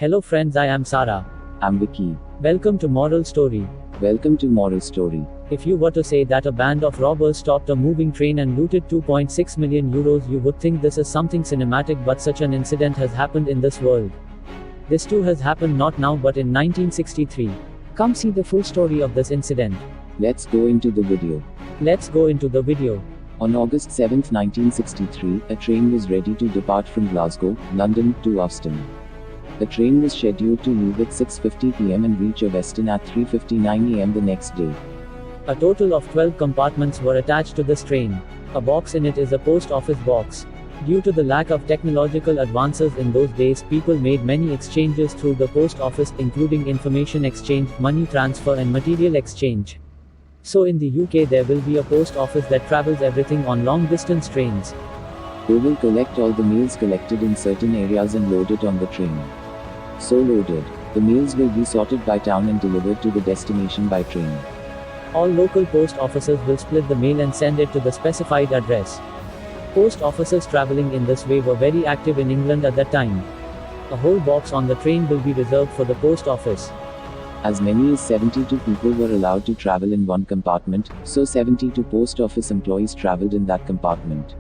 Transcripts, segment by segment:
Hello friends, I am Sarah. I'm Vicky. Welcome to Moral Story. Welcome to Moral Story. If you were to say that a band of robbers stopped a moving train and looted 2.6 million euros, you would think this is something cinematic, but such an incident has happened in this world. This too has happened not now but in 1963. Come see the full story of this incident. Let's go into the video. Let's go into the video. On August 7, 1963, a train was ready to depart from Glasgow, London, to Austin. The train was scheduled to leave at 6:50 p.m. and reach Austin at 3:59 a.m. the next day. A total of 12 compartments were attached to this train. A box in it is a post office box. Due to the lack of technological advances in those days, people made many exchanges through the post office, including information exchange, money transfer and material exchange. So in the UK there will be a post office that travels everything on long distance trains. They will collect all the mails collected in certain areas and load it on the train. So loaded, the mails will be sorted by town and delivered to the destination by train. All local post offices will split the mail and send it to the specified address. Post offices traveling in this way were very active in England at that time. A whole box on the train will be reserved for the post office. As many as 72 people were allowed to travel in one compartment, so 72 post office employees traveled in that compartment.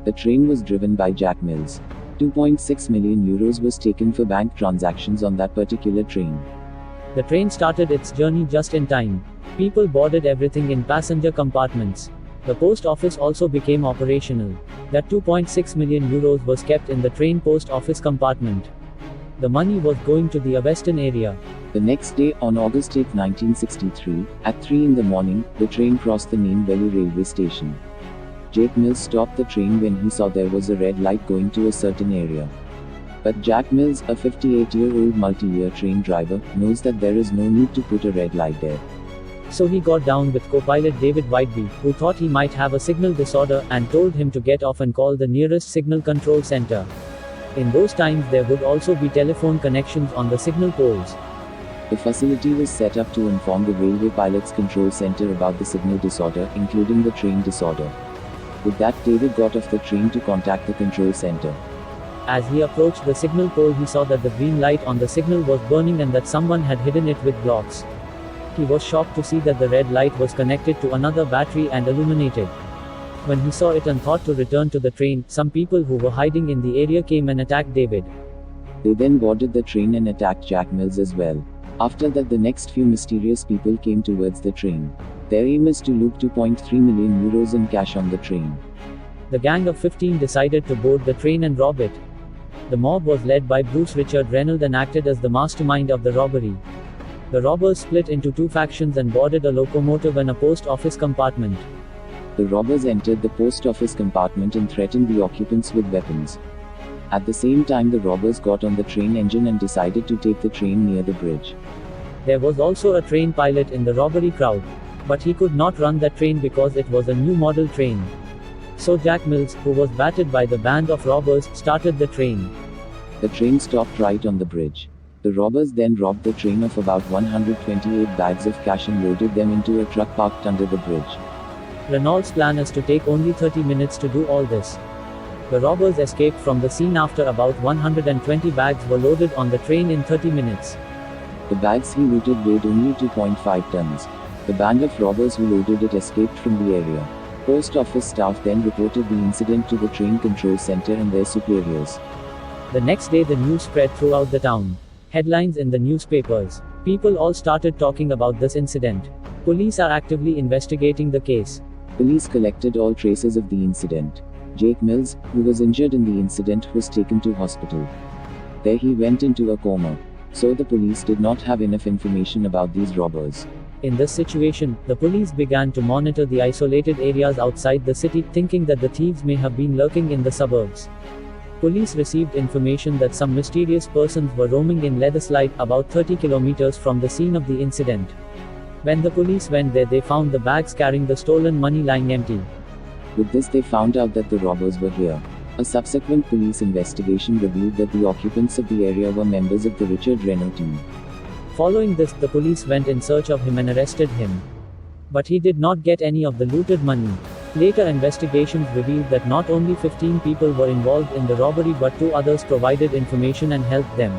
The train was driven by Jack Mills. 2.6 million euros was taken for bank transactions on that particular train. The train started its journey just in time. People boarded everything in passenger compartments. The post office also became operational. That 2.6 million euros was kept in the train post office compartment. The money was going to the Western area. The next day, on August 8, 1963, at 3 in the morning, the train crossed the Nene Valley railway station. Jack Mills stopped the train when he saw there was a red light going to a certain area. But Jack Mills, a 58-year-old multi-year train driver, knows that there is no need to put a red light there. So he got down with co-pilot David Whiteby, who thought he might have a signal disorder, and told him to get off and call the nearest signal control center. In those times there would also be telephone connections on the signal poles. The facility was set up to inform the railway pilot's control center about the signal disorder, including the train disorder. With that, David got off the train to contact the control center. As he approached the signal pole, he saw that the green light on the signal was burning and that someone had hidden it with blocks. He was shocked to see that the red light was connected to another battery and illuminated. When he saw it and thought to return to the train, some people who were hiding in the area came and attacked David. They then boarded the train and attacked Jack Mills as well. After that, the next few mysterious people came towards the train. Their aim is to loot 2.3 million euros in cash on the train. The gang of 15 decided to board the train and rob it. The mob was led by Bruce Richard Reynolds and acted as the mastermind of the robbery. The robbers split into two factions and boarded a locomotive and a post office compartment. The robbers entered the post office compartment and threatened the occupants with weapons. At the same time, the robbers got on the train engine and decided to take the train near the bridge. There was also a train pilot in the robbery crowd. But he could not run that train because it was a new model train. So Jack Mills, who was battered by the band of robbers, started the train. The train stopped right on the bridge. The robbers then robbed the train of about 128 bags of cash and loaded them into a truck parked under the bridge. Reynolds' plan is to take only 30 minutes to do all this. The robbers escaped from the scene after about 120 bags were loaded on the train in 30 minutes. The bags he looted weighed only 2.5 tons. The band of robbers who loaded it escaped from the area. Post office staff then reported the incident to the train control center and their superiors. The next day the news spread throughout the town. Headlines in the newspapers. People all started talking about this incident. Police are actively investigating the case. Police collected all traces of the incident. Jack Mills, who was injured in the incident, was taken to hospital. There he went into a coma. So the police did not have enough information about these robbers. In this situation, the police began to monitor the isolated areas outside the city, thinking that the thieves may have been lurking in the suburbs. Police received information that some mysterious persons were roaming in Leatherslide, about 30 kilometers from the scene of the incident. When the police went there, they found the bags carrying the stolen money lying empty. With this, they found out that the robbers were here. A subsequent police investigation revealed that the occupants of the area were members of the Richard Reynolds team. Following this, the police went in search of him and arrested him. But he did not get any of the looted money. Later investigations revealed that not only 15 people were involved in the robbery but 2 others provided information and helped them.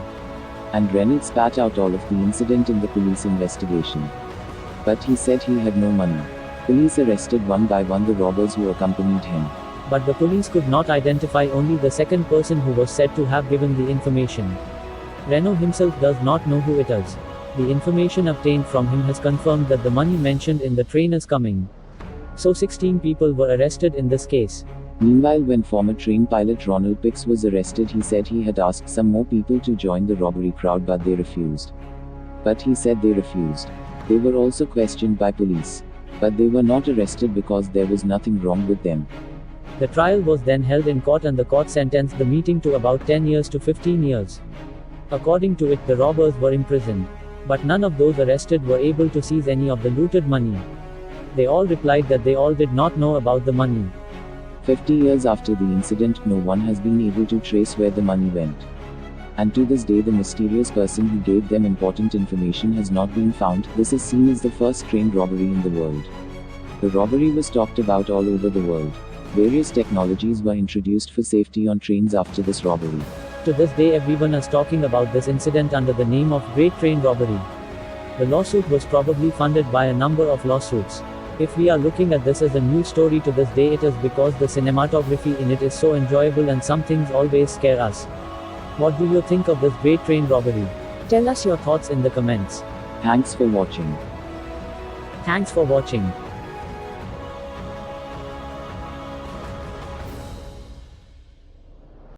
And Reynolds spat out all of the incident in the police investigation. But he said he had no money. Police arrested one by one the robbers who accompanied him. But the police could not identify only the second person who was said to have given the information. Renault himself does not know who it is. The information obtained from him has confirmed that the money mentioned in the train is coming. So 16 people were arrested in this case. Meanwhile, when former train pilot Ronald Pix was arrested, he said he had asked some more people to join the robbery crowd, but they refused. But he said they refused. They were also questioned by police. But they were not arrested because there was nothing wrong with them. The trial was then held in court and the court sentenced the meeting to about 10 years to 15 years. According to it, the robbers were imprisoned. But none of those arrested were able to seize any of the looted money. They all replied that they all did not know about the money. 50 years after the incident, no one has been able to trace where the money went. And to this day, the mysterious person who gave them important information has not been found. This is seen as the first train robbery in the world. The robbery was talked about all over the world. Various technologies were introduced for safety on trains after this robbery. To this day, everyone is talking about this incident under the name of Great Train Robbery. The lawsuit was probably funded by a number of lawsuits. If we are looking at this as a news story to this day, it is because the cinematography in it is so enjoyable and some things always scare us. What do you think of this Great Train Robbery? Tell us your thoughts in the comments. Thanks for watching. Thanks for watching.